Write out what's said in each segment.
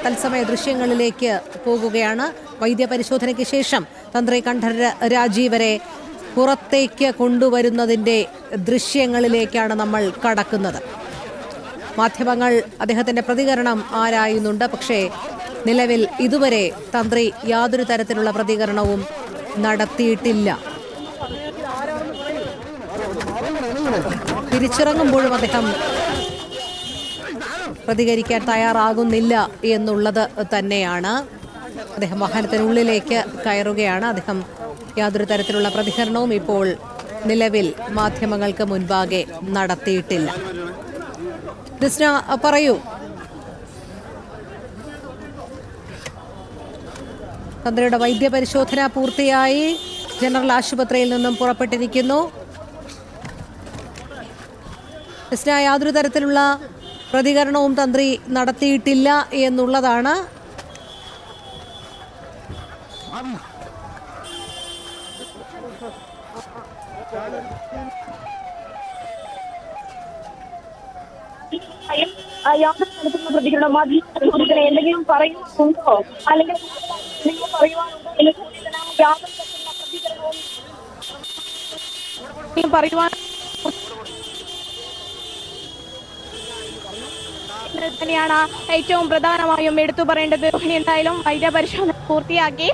തത്സമയ ദൃശ്യങ്ങളിലേക്ക് പോകുകയാണ്. വൈദ്യപരിശോധനയ്ക്ക് ശേഷം തന്ത്രി കണ്ഠർ രാജീവരെ പുറത്തേക്ക് കൊണ്ടുവരുന്നതിൻ്റെ ദൃശ്യങ്ങളിലേക്കാണ് നമ്മൾ കടക്കുന്നത്. മാധ്യമങ്ങൾ അദ്ദേഹത്തിൻ്റെ പ്രതികരണം ആരായുന്നുണ്ട്. പക്ഷേ നിലവിൽ ഇതുവരെ തന്ത്രി യാതൊരു തരത്തിലുള്ള പ്രതികരണവും നടത്തിയിട്ടില്ല. തിരിച്ചിറങ്ങുമ്പോഴും അദ്ദേഹം പ്രതികരിക്കാൻ തയ്യാറാകുന്നില്ല എന്നുള്ളത് തന്നെയാണ്. അദ്ദേഹം വാഹനത്തിനുള്ളിലേക്ക് കയറുകയാണ്. അദ്ദേഹം യാതൊരു തരത്തിലുള്ള പ്രതികരണവും ഇപ്പോൾ നിലവിൽ മാധ്യമങ്ങൾക്ക് മുൻപാകെ നടത്തിയിട്ടില്ല. ദിസ്ന, പറയൂ. തന്ത്രിയുടെ വൈദ്യപരിശോധന പൂർത്തിയായി ജനറൽ ആശുപത്രിയിൽ നിന്നും പുറപ്പെട്ടിരിക്കുന്നു. ദിസ്ന, യാതൊരു തരത്തിലുള്ള പ്രതികരണവും തന്ത്രി നടത്തിയിട്ടില്ല എന്നുള്ളതാണ്. യാതൊരു തരത്തിലുള്ള പ്രതികരണം എന്തെങ്കിലും പറയുന്നുണ്ടോ അല്ലെങ്കിൽ എന്തെങ്കിലും പറയുവാനുണ്ടോ എന്ന് യാതൊരു തരത്തിലുള്ള പ്രതികരണവും പറയുവാൻ തന്നെയാണ് ഏറ്റവും പ്രധാനമായും എടുത്തു പറയേണ്ടത്. എന്തായാലും വൈദ്യപരിശോധന പൂർത്തിയാക്കി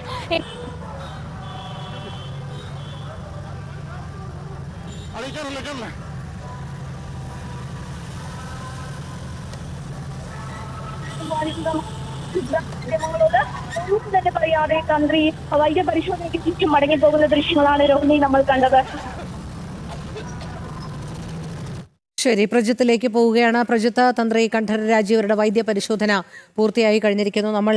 തന്നെ പറയാതെ തന്ത്രി വൈദ്യപരിശോധനയ്ക്ക് ചുറ്റും മടങ്ങി പോകുന്ന ദൃശ്യങ്ങളാണ് രോഹിണി നമ്മൾ കണ്ടത്. ശരി, പ്രജിത്തിലേക്ക് പോവുകയാണ്. പ്രജിത്ത്, തന്ത്രി കണ്ഠർ രാജീവരുടെ വൈദ്യപരിശോധന പൂർത്തിയായി കഴിഞ്ഞിരിക്കുന്നു. നമ്മൾ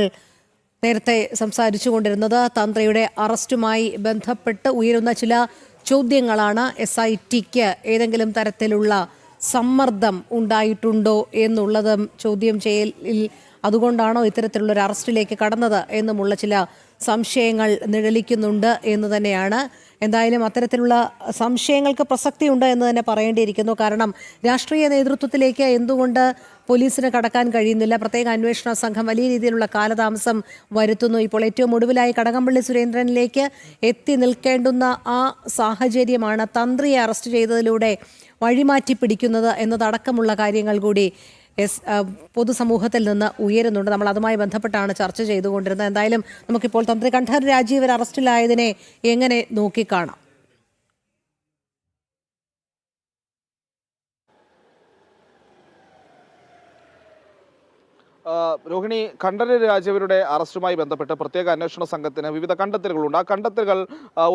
നേരത്തെ സംസാരിച്ചു കൊണ്ടിരുന്നത് തന്ത്രിയുടെ അറസ്റ്റുമായി ബന്ധപ്പെട്ട് ഉയരുന്ന ചില ചോദ്യങ്ങളാണ്. SITക്ക് ഏതെങ്കിലും തരത്തിലുള്ള സമ്മർദ്ദം ഉണ്ടായിട്ടുണ്ടോ എന്നുള്ളതും ചോദ്യം ചെയ്യലിൽ അതുകൊണ്ടാണോ ഇത്തരത്തിലുള്ളൊരു അറസ്റ്റിലേക്ക് കടന്നത് എന്നുമുള്ള ചില സംശയങ്ങൾ നിഴലിക്കുന്നുണ്ട് എന്ന് തന്നെയാണ്. എന്തായാലും അത്തരത്തിലുള്ള സംശയങ്ങൾക്ക് പ്രസക്തിയുണ്ട് എന്ന് തന്നെ പറയേണ്ടിയിരിക്കുന്നു. കാരണം രാഷ്ട്രീയ നേതൃത്വത്തിലേക്ക് എന്തുകൊണ്ട് പോലീസിന് കടക്കാൻ കഴിയുന്നില്ല? പ്രത്യേക അന്വേഷണ സംഘം വലിയ രീതിയിലുള്ള കാലതാമസം വരുത്തുന്നു. ഇപ്പോൾ ഏറ്റവും ഒടുവിലായി കടകംപള്ളി സുരേന്ദ്രനിലേക്ക് എത്തി നിൽക്കേണ്ടുന്ന ആ സാഹചര്യമാണ് തന്ത്രിയെ അറസ്റ്റ് ചെയ്തതിലൂടെ വഴിമാറ്റി പിടിക്കുന്നത് എന്നതടക്കമുള്ള കാര്യങ്ങൾ കൂടി പൊതുസമൂഹത്തിൽ നിന്ന് ഉയരുന്നുണ്ട്. നമ്മൾ അതുമായി ബന്ധപ്പെട്ടാണ് ചർച്ച ചെയ്തുകൊണ്ടിരുന്നത്. എന്തായാലും നമുക്കിപ്പോൾ തന്ത്രി കണ്ഠർ രാജീവർ അറസ്റ്റിലായതിനെ എങ്ങനെ നോക്കിക്കാണാം? രോഹിണി, കണ്ഠർ രാജീവരുടെ അറസ്റ്റുമായി ബന്ധപ്പെട്ട് പ്രത്യേക അന്വേഷണ സംഘത്തിന് വിവിധ കണ്ടെത്തലുകളുണ്ട്. ആ കണ്ടെത്തലുകൾ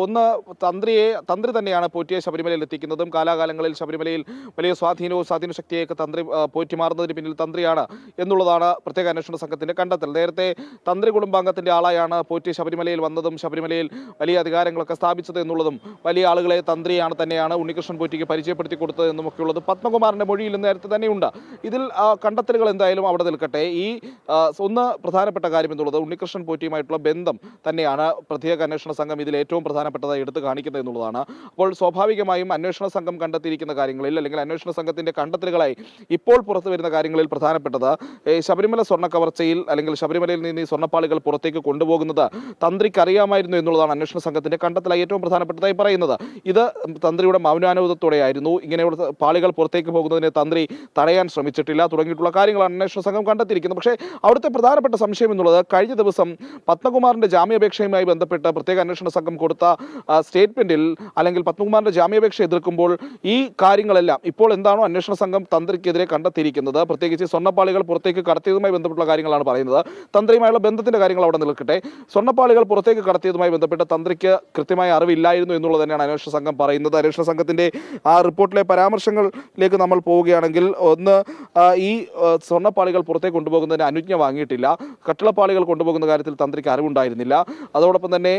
ഒന്ന്, തന്ത്രി തന്നെയാണ് പോറ്റിയെ ശബരിമലയിൽ എത്തിക്കുന്നതും കാലാകാലങ്ങളിൽ ശബരിമലയിൽ വലിയ സ്വാധീന ശക്തിയൊക്കെ തന്ത്രി പോറ്റിമാറുന്നതിന് പിന്നിൽ തന്ത്രിയാണ് എന്നുള്ളതാണ് പ്രത്യേക അന്വേഷണ സംഘത്തിന്റെ കണ്ടെത്തൽ. നേരത്തെ തന്ത്രി കുടുംബാംഗത്തിന്റെ ആളായാണ് പോറ്റി ശബരിമലയിൽ വന്നതും ശബരിമലയിൽ വലിയ അധികാരങ്ങളൊക്കെ സ്ഥാപിച്ചത് എന്നുള്ളതും വലിയ ആളുകളെ തന്നെയാണ് ഉണ്ണികൃഷ്ണൻ പോറ്റിക്ക് പരിചയപ്പെടുത്തി കൊടുത്തത് എന്നുമൊക്കെയുള്ളത് പത്മകുമാറിന്റെ മൊഴിയിൽ നേരത്തെ തന്നെയുണ്ട്. ഇതിൽ കണ്ടെത്തലുകൾ എന്തായാലും അവിടെ നിൽക്കട്ടെ. ഈ ഒന്ന് പ്രധാനപ്പെട്ട കാര്യം എന്നുള്ളത് ഉണ്ണികൃഷ്ണൻ പോറ്റിയുമായിട്ടുള്ള ബന്ധം തന്നെയാണ് പ്രത്യേക അന്വേഷണ സംഘം ഇതിൽ ഏറ്റവും പ്രധാനപ്പെട്ടതായി എടുത്തു കാണിക്കുന്നത് എന്നുള്ളതാണ്. അപ്പോൾ സ്വാഭാവികമായും അന്വേഷണ സംഘം കണ്ടെത്തിയിരിക്കുന്ന കാര്യങ്ങളിൽ അല്ലെങ്കിൽ അന്വേഷണ സംഘത്തിന്റെ കണ്ടെത്തലുകളായി ഇപ്പോൾ പുറത്തു വരുന്ന കാര്യങ്ങളിൽ പ്രധാനപ്പെട്ടത് ശബരിമല സ്വർണ്ണ കവർച്ചയിൽ അല്ലെങ്കിൽ ശബരിമലയിൽ നിന്ന് ഈ സ്വർണ്ണപ്പാളികൾ പുറത്തേക്ക് കൊണ്ടുപോകുന്നത് തന്ത്രിക്ക് അറിയാമായിരുന്നു എന്നുള്ളതാണ് അന്വേഷണ സംഘത്തിന്റെ കണ്ടെത്തലായി ഏറ്റവും പ്രധാനപ്പെട്ടതായി പറയുന്നത്. ഇത് തന്ത്രിയുടെ മൗനാനുവാദത്തോടെയായിരുന്നു. ഇങ്ങനെയുള്ള പാളികൾ പുറത്തേക്ക് പോകുന്നതിനെ തന്ത്രി തടയാൻ ശ്രമിച്ചിട്ടില്ല തുടങ്ങിയിട്ടുള്ള കാര്യങ്ങളാണ് അന്വേഷണ സംഘം കണ്ടെത്തിയിരിക്കുന്നത്. പക്ഷേ അവിടുത്തെ പ്രധാനപ്പെട്ട സംശയം എന്നുള്ളത് കഴിഞ്ഞ ദിവസം പത്മകുമാറിന്റെ ജാമ്യാപേക്ഷയുമായി ബന്ധപ്പെട്ട് പ്രത്യേക അന്വേഷണ സംഘം കൊടുത്ത സ്റ്റേറ്റ്മെന്റിൽ അല്ലെങ്കിൽ പത്മകുമാറിന്റെ ജാമ്യാപേക്ഷ എതിർക്കുമ്പോൾ ഈ കാര്യങ്ങളെല്ലാം ഇപ്പോൾ എന്താണോ അന്വേഷണ സംഘം തന്ത്രിക്കെതിരെ കണ്ടെത്തിയിരിക്കുന്നത്, പ്രത്യേകിച്ച് സ്വർണ്ണപ്പാളികൾ പുറത്തേക്ക് കടത്തിയതുമായി ബന്ധപ്പെട്ടുള്ള കാര്യങ്ങളാണ് പറയുന്നത്. തന്ത്രിയുമായുള്ള ബന്ധത്തിന്റെ കാര്യങ്ങൾ അവിടെ നിൽക്കട്ടെ. സ്വർണ്ണപ്പാളികൾ പുറത്തേക്ക് കടത്തിയതുമായി ബന്ധപ്പെട്ട് തന്ത്രിക്ക് കൃത്യമായ അറിവില്ലായിരുന്നു എന്നുള്ളത് തന്നെയാണ് അന്വേഷണ സംഘം പറയുന്നത്. അന്വേഷണ സംഘത്തിന്റെ ആ റിപ്പോർട്ടിലെ പരാമർശങ്ങളിലേക്ക് നമ്മൾ പോവുകയാണെങ്കിൽ, ഒന്ന്, ഈ സ്വർണ്ണപ്പാളികൾ പുറത്തേക്ക് കൊണ്ടുപോകുന്നതിന് അനുജ്ഞ വാങ്ങിയിട്ടില്ല, കട്ടിളപ്പാളികൾ കൊണ്ടുപോകുന്ന കാര്യത്തിൽ തന്ത്രിക്ക് അറിവുണ്ടായിരുന്നില്ല, അതോടൊപ്പം തന്നെ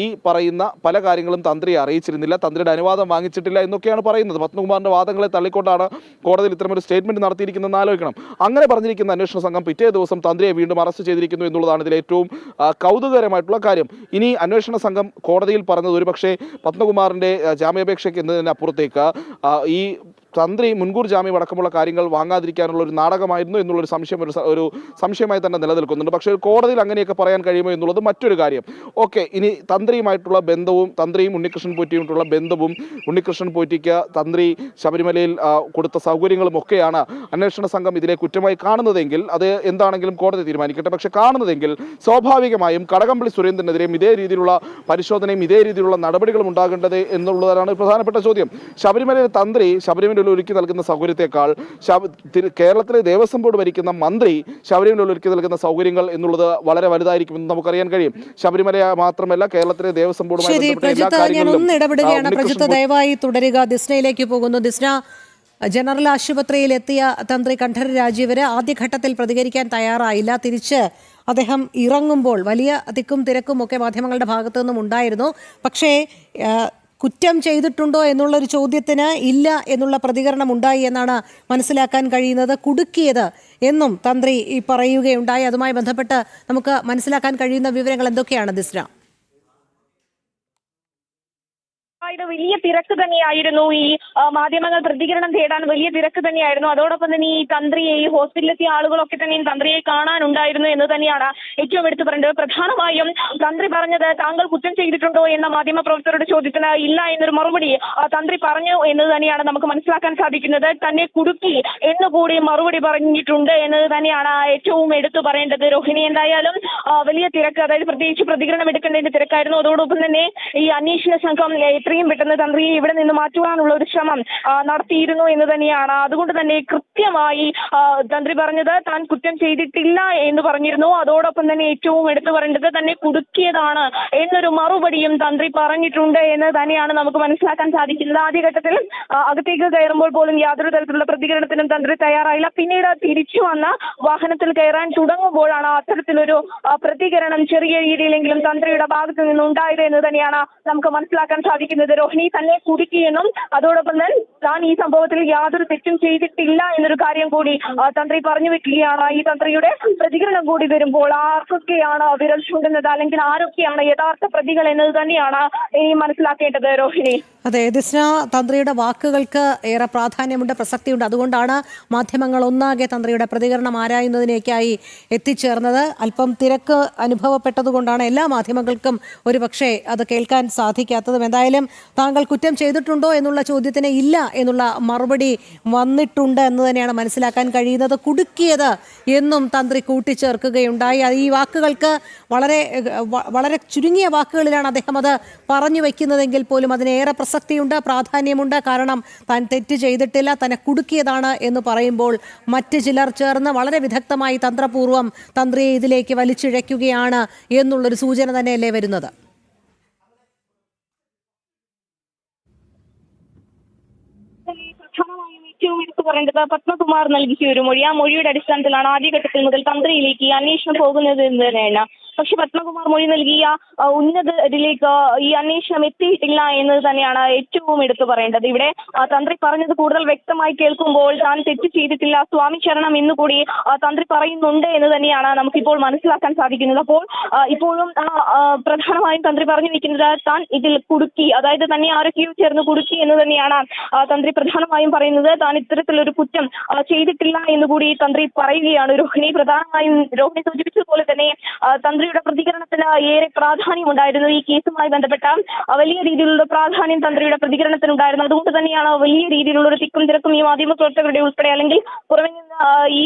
ഈ പറയുന്ന പല കാര്യങ്ങളും തന്ത്രിയെ അറിയിച്ചിരുന്നില്ല, തന്ത്രിയുടെ അനുവാദം വാങ്ങിച്ചിട്ടില്ല എന്നൊക്കെയാണ് പറയുന്നത്. പത്മകുമാറിന്റെ വാദങ്ങളെ തള്ളിക്കൊണ്ടാണ് കോടതിയിൽ ഇത്തരമൊരു സ്റ്റേറ്റ്മെന്റ് നടത്തിയിരിക്കുന്നതെന്ന് ആലോചിക്കണം. അങ്ങനെ പറഞ്ഞിരിക്കുന്ന അന്വേഷണ സംഘം പിറ്റേ ദിവസം തന്ത്രിയെ വീണ്ടും അറസ്റ്റ് ചെയ്തിരിക്കുന്നു എന്നുള്ളതാണ് ഇതിൽ ഏറ്റവും കൗതുകകരമായിട്ടുള്ള കാര്യം. ഇനി അന്വേഷണ സംഘം കോടതിയിൽ പറഞ്ഞത് ഒരുപക്ഷെ പത്മകുമാറിന്റെ ജാമ്യാപേക്ഷയ്ക്ക് എന്നതിനപ്പുറത്തേക്ക് ഈ തന്ത്രി മുൻകൂർ ജാമ്യം അടക്കമുള്ള കാര്യങ്ങൾ വാങ്ങാതിരിക്കാനുള്ള ഒരു നാടകമായിരുന്നു എന്നുള്ളൊരു ഒരു സംശയമായി തന്നെ നിലനിൽക്കുന്നുണ്ട്. പക്ഷേ കോടതിയിൽ അങ്ങനെയൊക്കെ പറയാൻ കഴിയുമോ എന്നുള്ളത് മറ്റൊരു കാര്യം. ഓക്കെ, ഇനി തന്ത്രിയുമായിട്ടുള്ള ബന്ധവും തന്ത്രിയും ഉണ്ണികൃഷ്ണൻ പോറ്റിയുമായിട്ടുള്ള ബന്ധവും ഉണ്ണികൃഷ്ണൻ പോറ്റിക്ക് തന്ത്രി ശബരിമലയിൽ കൊടുത്ത സൗകര്യങ്ങളും ഒക്കെയാണ് അന്വേഷണ സംഘം ഇതിലെ കുറ്റമായി കാണുന്നതെങ്കിൽ അത് എന്താണെങ്കിലും കോടതി തീരുമാനിക്കട്ടെ. പക്ഷെ കാണുന്നതെങ്കിൽ സ്വാഭാവികമായും കടകംപള്ളി സുരേന്ദ്രനെതിരെയും ഇതേ രീതിയിലുള്ള പരിശോധനയും ഇതേ രീതിയിലുള്ള നടപടികളും ഉണ്ടാകേണ്ടത് എന്നുള്ളതാണ് പ്രധാനപ്പെട്ട ചോദ്യം. ശബരിമലയിലെ തന്ത്രി ശബരിമലയിൽ ഒരുക്കി നൽകുന്ന സൗകര്യത്തെക്കാൾ കേരളത്തിലെ ദേവസ്വം ബോർഡ് ഭരിക്കുന്ന മന്ത്രി ശബരിമലയിൽ ഒരുക്കി നൽകുന്ന സൗകര്യങ്ങൾ എന്നുള്ളത് വളരെ വലുതായിരിക്കുമെന്ന് നമുക്കറിയാൻ കഴിയും. ശബരിമല മാത്രമല്ല, കേരളത്തിലെ ദേവസ്വം ബോർഡുമായി ബന്ധപ്പെട്ട എല്ലാ കാര്യങ്ങളിലും ദയവായി തുടരുക. ദിസ്നയിലേക്ക് പോകുന്നു. ദിസ്ന, ജനറൽ ആശുപത്രിയിൽ എത്തിയ തന്ത്രി കണ്ഠരര് രാജീവര് ആദ്യഘട്ടത്തിൽ പ്രതികരിക്കാൻ തയ്യാറായില്ല. തിരിച്ച് അദ്ദേഹം ഇറങ്ങുമ്പോൾ വലിയ തിക്കും തിരക്കും ഒക്കെ മാധ്യമങ്ങളുടെ ഭാഗത്തു നിന്നും ഉണ്ടായിരുന്നു. പക്ഷേ കുറ്റം ചെയ്തിട്ടുണ്ടോ എന്നുള്ളൊരു ചോദ്യത്തിന് ഇല്ല എന്നുള്ള പ്രതികരണം ഉണ്ടായി എന്നാണ് മനസ്സിലാക്കാൻ കഴിയുന്നത്. കുടുക്കിയത് എന്നും തന്ത്രി പറയുകയുണ്ടായി. അതുമായി ബന്ധപ്പെട്ട് നമുക്ക് മനസ്സിലാക്കാൻ കഴിയുന്ന വിവരങ്ങൾ എന്തൊക്കെയാണ് ദിസ്ന? വലിയ തിരക്ക് തന്നെയായിരുന്നു. ഈ മാധ്യമങ്ങൾ പ്രതികരണം തേടാൻ വലിയ തിരക്ക് തന്നെയായിരുന്നു. അതോടൊപ്പം തന്നെ ഈ തന്ത്രിയെ, ഈ ഹോസ്പിറ്റലിലെത്തിയ ആളുകളൊക്കെ തന്നെ തന്ത്രിയെ കാണാനുണ്ടായിരുന്നു എന്ന് തന്നെയാണ് ഏറ്റവും എടുത്തു പറയേണ്ടത്. പ്രധാനമായും തന്ത്രി പറഞ്ഞത് താങ്കൾ കുറ്റം ചെയ്തിട്ടുണ്ടോ എന്ന മാധ്യമ പ്രവർത്തകരുടെ ചോദ്യത്തിന് ഇല്ല എന്നൊരു മറുപടി തന്ത്രി പറഞ്ഞു എന്ന് തന്നെയാണ് നമുക്ക് മനസ്സിലാക്കാൻ സാധിക്കുന്നത്. തന്നെ കുടുക്കി എന്നുകൂടി മറുപടി പറഞ്ഞിട്ടുണ്ട് എന്നത് തന്നെയാണ് ഏറ്റവും എടുത്തു പറയേണ്ടത്. രോഹിണി, എന്തായാലും വലിയ തിരക്ക്, അതായത് പ്രത്യേകിച്ച് പ്രതികരണം എടുക്കേണ്ടതിന്റെ തിരക്കായിരുന്നു. അതോടൊപ്പം തന്നെ ഈ അന്വേഷണ സംഘം എത്രയും പെട്ടെന്ന് തന്ത്രിയെ ഇവിടെ നിന്ന് മാറ്റുവാനുള്ള ഒരു ശ്രമം നടത്തിയിരുന്നു എന്ന് തന്നെയാണ്. അതുകൊണ്ട് തന്നെ കൃത്യമായി തന്ത്രി പറഞ്ഞത് താൻ കുറ്റം ചെയ്തിട്ടില്ല എന്ന് പറഞ്ഞിരുന്നു. അതോടൊപ്പം തന്നെ ഏറ്റവും എടുത്തു പറയേണ്ടത് തന്നെ കുടുക്കിയതാണ് എന്നൊരു മറുപടിയും തന്ത്രി പറഞ്ഞിട്ടുണ്ട് എന്ന് തന്നെയാണ് നമുക്ക് മനസ്സിലാക്കാൻ സാധിക്കുന്നത്. ആദ്യഘട്ടത്തിൽ അകത്തേക്ക് കയറുമ്പോൾ പോലും യാതൊരു തരത്തിലുള്ള പ്രതികരണത്തിനും തന്ത്രി തയ്യാറായില്ല. പിന്നീട് തിരിച്ചു വന്ന വാഹനത്തിൽ കയറാൻ തുടങ്ങുമ്പോഴാണ് അത്തരത്തിലൊരു പ്രതികരണം ചെറിയ രീതിയിലെങ്കിലും തന്ത്രിയുടെ ഭാഗത്തു നിന്നുണ്ടായത് എന്ന് തന്നെയാണ് നമുക്ക് മനസ്സിലാക്കാൻ സാധിക്കുന്നത്. രോഹിണി, തന്നെ കുടുക്കിയെന്നും അതോടൊപ്പം തന്നെ താൻ ഈ സംഭവത്തിൽ യാതൊരു തെറ്റും ചെയ്തിട്ടില്ല എന്നൊരു കാര്യം കൂടി തന്ത്രി പറഞ്ഞു വെക്കുകയാണ്. ഈ തന്ത്രിയുടെ പ്രതികരണം കൂടി വരുമ്പോൾ ആർക്കൊക്കെയാണ് വിരൽ ചൂണ്ടുന്നത്, അല്ലെങ്കിൽ ആരൊക്കെയാണ് യഥാർത്ഥ പ്രതികൾ എന്നത് തന്നെയാണ് ഈ മനസ്സിലാക്കേണ്ടത്. രോഹിണി, അതെ ദിസ്ന, തന്ത്രിയുടെ വാക്കുകൾക്ക് ഏറെ പ്രാധാന്യമുണ്ട്, പ്രസക്തിയുണ്ട്. അതുകൊണ്ടാണ് മാധ്യമങ്ങൾ ഒന്നാകെ തന്ത്രിയുടെ പ്രതികരണം ആരായുന്നതിനേക്കായി എത്തിച്ചേർന്നത്. അല്പം തിരക്ക് അനുഭവപ്പെട്ടതുകൊണ്ടാണ് എല്ലാ മാധ്യമങ്ങൾക്കും ഒരുപക്ഷെ അത് കേൾക്കാൻ സാധിക്കാത്തതും. എന്തായാലും താങ്കൾ കുറ്റം ചെയ്തിട്ടുണ്ടോ എന്നുള്ള ചോദ്യത്തിന് ഇല്ല എന്നുള്ള മറുപടി വന്നിട്ടുണ്ട് എന്ന് തന്നെയാണ് മനസ്സിലാക്കാൻ കഴിയുന്നത്. കുടുക്കിയത് എന്നും തന്ത്രി കൂട്ടിച്ചേർക്കുകയുണ്ടായി. ഈ വാക്കുകൾക്ക് വളരെ ചുരുങ്ങിയ വാക്കുകളിലാണ് അദ്ദേഹം അത് പറഞ്ഞു വയ്ക്കുന്നതെങ്കിൽ പോലും അതിനേറെ പ്രസക്തിയുണ്ട്, പ്രാധാന്യമുണ്ട്. കാരണം താൻ തെറ്റ് ചെയ്തിട്ടില്ല, തന്നെ കുടുക്കിയതാണ് എന്ന് പറയുമ്പോൾ മറ്റ് ചിലർ ചേർന്ന് വളരെ വിദഗ്ധമായി തന്ത്രപൂർവ്വം തന്ത്രിയെ ഇതിലേക്ക് വലിച്ചിഴയ്ക്കുകയാണ് എന്നുള്ളൊരു സൂചന തന്നെയല്ലേ വരുന്നത്? ഏറ്റവും എടുത്തു പറയേണ്ടത് പത്മകുമാർ നൽകിയ ഒരു മൊഴി. ആ മൊഴിയുടെ അടിസ്ഥാനത്തിലാണ് ആദ്യഘട്ടത്തിൽ മുതൽ തന്ത്രിയിലേക്ക് അന്വേഷണം പോകുന്നത് എന്ന് തന്നെയാണ്. പക്ഷെ പത്മകുമാർ മൊഴി നൽകിയ ഉന്നതരിലേക്ക് ഈ അന്വേഷണം എത്തിയിട്ടില്ല എന്നത് തന്നെയാണ് ഏറ്റവും എടുത്തു പറയേണ്ടത്. ഇവിടെ തന്ത്രി പറഞ്ഞത് കൂടുതൽ വ്യക്തമായി കേൾക്കുമ്പോൾ താൻ തെറ്റ് ചെയ്തിട്ടില്ല, സ്വാമി ശരണം എന്നുകൂടി തന്ത്രി പറയുന്നുണ്ട് എന്ന് തന്നെയാണ് നമുക്കിപ്പോൾ മനസ്സിലാക്കാൻ സാധിക്കുന്നത്. അപ്പോൾ ഇപ്പോഴും പ്രധാനമായും തന്ത്രി പറഞ്ഞു വെക്കുന്നത് താൻ ഇതിൽ കുടുക്കി, അതായത് തന്നെ ആരൊക്കെയോ ചേർന്ന് കുടുക്കി എന്ന് തന്നെയാണ് തന്ത്രി പ്രധാനമായും പറയുന്നത്. താൻ ഇത്തരത്തിലൊരു കുറ്റം ചെയ്തിട്ടില്ല എന്നുകൂടി തന്ത്രി പറയുകയാണ്. രോഹിണി, പ്രധാനമായും രോഹിണി സൂചിപ്പിച്ചതുപോലെ തന്നെ തന്ത്രിയുടെ പ്രതികരണത്തിന് ഏറെ പ്രാധാന്യമുണ്ടായിരുന്നു. ഈ കേസുമായി ബന്ധപ്പെട്ട വലിയ രീതിയിലുള്ള പ്രാധാന്യം തന്ത്രിയുടെ പ്രതികരണത്തിനുണ്ടായിരുന്നു. അതുകൊണ്ട് തന്നെയാണ് വലിയ രീതിയിലുള്ള ഒരു തിക്കും തിരക്കും ഈ മാധ്യമ പ്രവർത്തകരുടെ ഉൾപ്പെടെ, അല്ലെങ്കിൽ പുറമെ നിന്ന്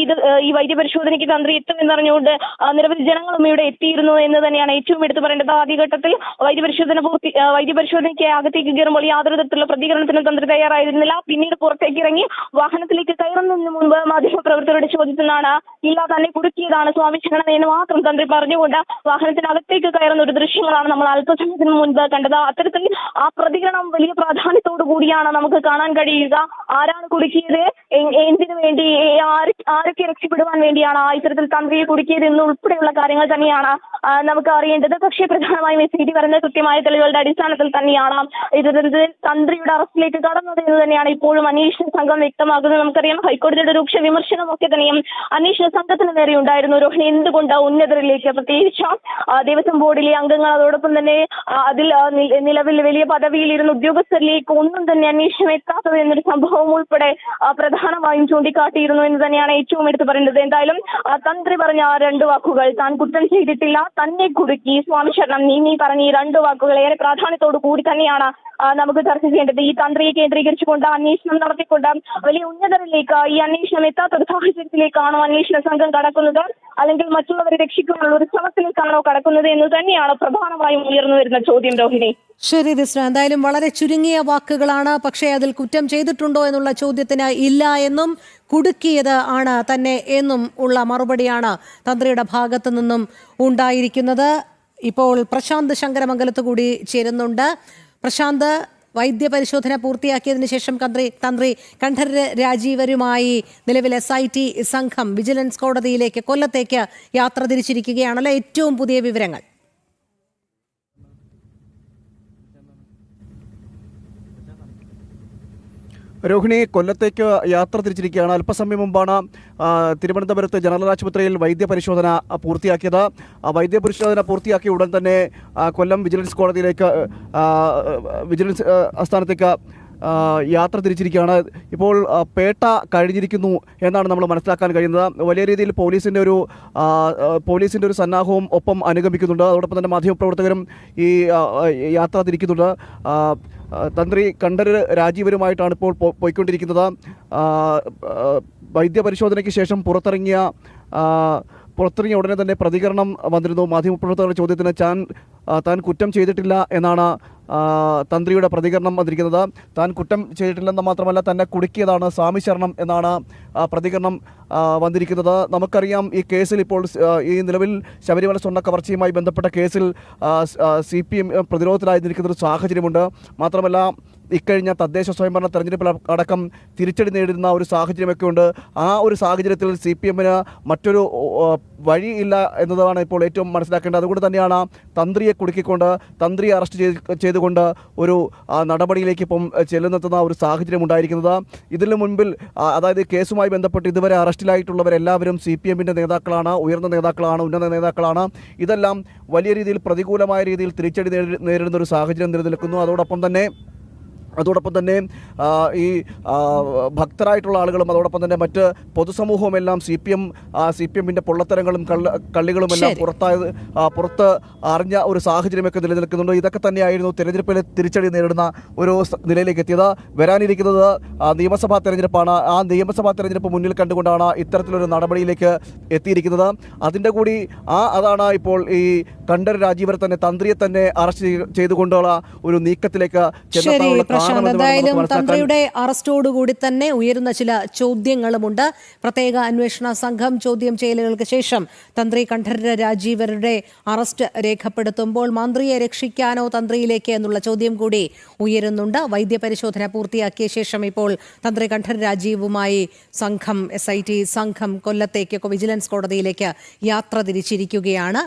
ഈ വൈദ്യപരിശോധനയ്ക്ക് തന്ത്രി എത്തുമെന്നറിഞ്ഞുകൊണ്ട് നിരവധി ജനങ്ങളും ഇവിടെ എത്തിയിരുന്നു എന്ന് തന്നെയാണ് ഏറ്റവും എടുത്തു പറയേണ്ടത്. ആദ്യഘട്ടത്തിൽ വൈദ്യപരിശോധനയ്ക്ക് അകത്തേക്ക് കയറുമ്പോൾ യാതൊരു തരത്തിലുള്ള പ്രതികരണത്തിനും തന്ത്രി തയ്യാറായിരുന്നില്ല. പിന്നീട് പുറത്തേക്ക് ഇറങ്ങി വാഹനത്തിലേക്ക് കയറുന്നതിന് മുൻപ് മാധ്യമപ്രവർത്തകരുടെ ചോദ്യത്തിനാണ് ഇല്ല, തന്നെ കുടുക്കിയതാണ് സ്വാമി ശരണം എന്ന് മാത്രം തന്ത്രി പറഞ്ഞുകൊണ്ട് വാഹനത്തിനകത്തേക്ക് കയറുന്ന ഒരു ദൃശ്യങ്ങളാണ് നമ്മൾ അല്പസമയത്തിന് മുൻപ് കണ്ടത്. അത്തരത്തിൽ ആ പ്രതികരണം വലിയ പ്രാധാന്യത്തോടു കൂടിയാണ് നമുക്ക് കാണാൻ കഴിയുക. ആരാണ് കുടുക്കിയത്, എന്തിനു വേണ്ടി, ആരൊക്കെ രക്ഷപ്പെടുവാൻ വേണ്ടിയാണ് ഇത്തരത്തിൽ തന്ത്രിയെ കുടുക്കിയത് എന്നുൾപ്പെടെയുള്ള കാര്യങ്ങൾ തന്നെയാണ് നമുക്ക് അറിയേണ്ടത്. പക്ഷേ പ്രധാനമായും SIT പറയുന്ന കൃത്യമായ തെളിവുകളുടെ അടിസ്ഥാനത്തിൽ തന്നെയാണ് ഇത്തരത്തിൽ തന്ത്രിയുടെ അറസ്റ്റിലേക്ക് കടന്നത് എന്ന് തന്നെയാണ് ഇപ്പോഴും അന്വേഷണ സംഘം വ്യക്തമാക്കുന്നത്. നമുക്കറിയാം, ഹൈക്കോടതിയുടെ രൂക്ഷ വിമർശനമൊക്കെ തന്നെയും അന്വേഷണ സംഘത്തിന് നേരെ ഉണ്ടായിരുന്നു. രോഹിണി, എന്തുകൊണ്ട് ഉന്നതരിലേക്ക്, പ്രത്യേകിച്ച് ദേവസ്വം ബോർഡിലെ അംഗങ്ങൾ അതോടൊപ്പം തന്നെ അതിൽ നിലവിൽ വലിയ പദവിയിലിരുന്ന ഉദ്യോഗസ്ഥരിലേക്ക് ഒന്നും തന്നെ അന്വേഷണം എത്താത്തത് എന്നൊരു സംഭവം ഉൾപ്പെടെ പ്രധാനമായും ചൂണ്ടിക്കാട്ടിയിരുന്നു എന്ന് തന്നെയാണ് ഏറ്റവും എടുത്തു പറയുന്നത്. എന്തായാലും തന്ത്രി പറഞ്ഞ ആ 2 വാക്കുകൾ, താൻ കുറ്റം ചെയ്തിട്ടില്ല, തന്നെ കുടുക്കി, സ്വാമി ശരണം നീ പറഞ്ഞ ഈ 2 വാക്കുകൾ ഏറെ പ്രാധാന്യത്തോടു കൂടി തന്നെയാണ് നമുക്ക് ചർച്ച ചെയ്യേണ്ടത്. ഈ തന്ത്രിയെ കേന്ദ്രീകരിച്ചുകൊണ്ട് അന്വേഷണം നടത്തിക്കൊണ്ട് വലിയ ഉന്നതരിലേക്ക് ഈ അന്വേഷണം എത്താത്തൊരു സാഹചര്യത്തിലേക്കാണോ അന്വേഷണ സംഘം കടക്കുന്നത്, അല്ലെങ്കിൽ മറ്റുള്ളവരെ രക്ഷിക്കാനുള്ള ഒരു ശ്രമത്തിലേക്കാണോ കടക്കുന്നത് എന്ന് തന്നെയാണ് പ്രധാനമായും ഉയർന്നു വരുന്ന ചോദ്യം. രോഹിണി, ശരി ദിസ്ന, എന്തായാലും വളരെ ചുരുങ്ങിയ വാക്കുകളാണ്. പക്ഷേ അതിൽ കുറ്റം ചെയ്തിട്ടുണ്ടോ എന്നുള്ള ചോദ്യത്തിന് ഇല്ല എന്നും കുടുക്കിയത് ആണ് തന്നെ എന്നും ഉള്ള മറുപടിയാണ് തന്ത്രിയുടെ ഭാഗത്തു നിന്നും ഉണ്ടായിരിക്കുന്നത്. ഇപ്പോൾ പ്രശാന്ത് ശങ്കരമംഗലത്ത് കൂടി ചേരുന്നുണ്ട്. പ്രശാന്ത്, വൈദ്യപരിശോധന പൂർത്തിയാക്കിയതിനു ശേഷം തന്ത്രി കണ്ഠരര് രാജീവരുമായി നിലവിൽ SIT സംഘം വിജിലൻസ് കോടതിയിലേക്ക് കൊല്ലത്തേക്ക് യാത്ര തിരിച്ചിരിക്കുകയാണല്ലോ. ഏറ്റവും പുതിയ വിവരങ്ങൾ. രോഹിണി, കൊല്ലത്തേക്ക് യാത്ര തിരിച്ചിരിക്കുകയാണ്. അല്പസമയം മുമ്പാണ് തിരുവനന്തപുരത്ത് ജനറൽ ആശുപത്രിയിൽ വൈദ്യപരിശോധന പൂർത്തിയാക്കിയത്. വൈദ്യപരിശോധന പൂർത്തിയാക്കിയ ഉടൻ തന്നെ കൊല്ലം വിജിലൻസ് കോടതിയിലേക്ക് വിജിലൻസ് ആസ്ഥാനത്തേക്ക് യാത്ര തിരിച്ചിരിക്കുകയാണ്. ഇപ്പോൾ പേട്ട കഴിഞ്ഞിരിക്കുന്നു എന്നാണ് നമ്മൾ മനസ്സിലാക്കാൻ കഴിയുന്നത്. വലിയ രീതിയിൽ പോലീസിൻ്റെ ഒരു സന്നാഹവും ഒപ്പം അനുഗമിക്കുന്നുണ്ട്. അതോടൊപ്പം തന്നെ മാധ്യമപ്രവർത്തകരും ഈ യാത്ര തിരിക്കുന്നുണ്ട്. തന്ത്രി കണ്ഠരര് രാജീവരുമായിട്ടാണ് ഇപ്പോൾ പോയിക്കൊണ്ടിരിക്കുന്നത്. വൈദ്യപരിശോധനയ്ക്ക് ശേഷം പുറത്തിറങ്ങിയ ഉടനെ തന്നെ പ്രതികരണം വന്നിരുന്നു. മാധ്യമപ്രവർത്തകരുടെ ചോദ്യത്തിന് താൻ കുറ്റം ചെയ്തിട്ടില്ല എന്നാണ് തന്ത്രിയുടെ പ്രതികരണം വന്നിരിക്കുന്നത്. താൻ കുറ്റം ചെയ്തിട്ടില്ലെന്ന് മാത്രമല്ല, തന്നെ കുടുക്കിയതാണ് സ്വാമി ശരണം എന്നാണ് പ്രതികരണം വന്നിരിക്കുന്നത്. നമുക്കറിയാം, ഈ കേസിൽ ഇപ്പോൾ ഈ നിലവിൽ ശബരിമല സ്വർണ്ണ കവർച്ചയുമായി ബന്ധപ്പെട്ട കേസിൽ CPM പ്രതിരോധത്തിലായിരിക്കുന്ന ഒരു സാഹചര്യമുണ്ട്. മാത്രമല്ല, ഇക്കഴിഞ്ഞ തദ്ദേശ സ്വയംഭരണ തെരഞ്ഞെടുപ്പിൽ അടക്കം തിരിച്ചടി നേരിടുന്ന ഒരു സാഹചര്യമൊക്കെ ഉണ്ട്. ആ ഒരു സാഹചര്യത്തിൽ CPMന് മറ്റൊരു വഴിയില്ല എന്നതാണ് ഇപ്പോൾ ഏറ്റവും മനസ്സിലാക്കേണ്ടത്. അതുകൊണ്ട് തന്നെയാണ് തന്ത്രിയെ കുടുക്കിക്കൊണ്ട്, തന്ത്രിയെ അറസ്റ്റ് ചെയ്തുകൊണ്ട് ഒരു നടപടിയിലേക്ക് ഇപ്പം ചെല്ലുന്നെത്തുന്ന ഒരു സാഹചര്യം ഉണ്ടായിരിക്കുന്നത്. ഇതിനു മുൻപിൽ, അതായത് കേസുമായി ബന്ധപ്പെട്ട് ഇതുവരെ അറസ്റ്റിലായിട്ടുള്ളവരെല്ലാവരും CPMൻ്റെ നേതാക്കളാണ്, ഉയർന്ന നേതാക്കളാണ്, ഉന്നത നേതാക്കളാണ്. ഇതെല്ലാം വലിയ രീതിയിൽ പ്രതികൂലമായ രീതിയിൽ തിരിച്ചടി നേരിടുന്ന ഒരു സാഹചര്യം നിലനിൽക്കുന്നു. അതോടൊപ്പം തന്നെ ഈ ഭക്തരായിട്ടുള്ള ആളുകളും അതോടൊപ്പം തന്നെ മറ്റ് പൊതുസമൂഹവും എല്ലാം CPMൻ്റെ പൊള്ളത്തരങ്ങളും കള്ളികളുമെല്ലാം പുറത്ത് അറിഞ്ഞ ഒരു സാഹചര്യമൊക്കെ നിലനിൽക്കുന്നുണ്ട്. ഇതൊക്കെ തന്നെയായിരുന്നു തെരഞ്ഞെടുപ്പിലെ തിരിച്ചടി നേരിടുന്ന ഒരു നിലയിലേക്ക് എത്തിയത്. വരാനിരിക്കുന്നത് നിയമസഭാ തെരഞ്ഞെടുപ്പാണ്. ആ നിയമസഭാ തെരഞ്ഞെടുപ്പ് മുന്നിൽ കണ്ടുകൊണ്ടാണ് ഇത്തരത്തിലൊരു നടപടിയിലേക്ക് എത്തിയിരിക്കുന്നത്. അതിൻ്റെ കൂടി അതാണ് ഇപ്പോൾ ഈ കണ്ഠരര് രാജീവരെ തന്നെ, തന്ത്രിയെ തന്നെ അറസ്റ്റ് ചെയ്തുകൊണ്ടുള്ള ഒരു നീക്കത്തിലേക്ക് ചെന്നെത്താനുള്ള. എന്തായാലും തന്ത്രിയുടെ അറസ്റ്റോടുകൂടി തന്നെ ഉയരുന്ന ചില ചോദ്യങ്ങളുമുണ്ട്. പ്രത്യേക അന്വേഷണ സംഘം ചോദ്യം ചെയ്യലുകൾക്ക് ശേഷം തന്ത്രി കണ്ഠരര് രാജീവരുടെ അറസ്റ്റ് രേഖപ്പെടുത്തുമ്പോൾ മന്ത്രിയെ രക്ഷിക്കാനോ തന്ത്രിയിലേക്ക് എന്നുള്ള ചോദ്യം കൂടി ഉയരുന്നുണ്ട്. വൈദ്യപരിശോധന പൂർത്തിയാക്കിയ ശേഷം ഇപ്പോൾ തന്ത്രി കണ്ഠരര് രാജീവുമായി SIT സംഘം കൊല്ലത്തേക്ക് വിജിലൻസ് കോടതിയിലേക്ക് യാത്ര തിരിച്ചിരിക്കുകയാണ്.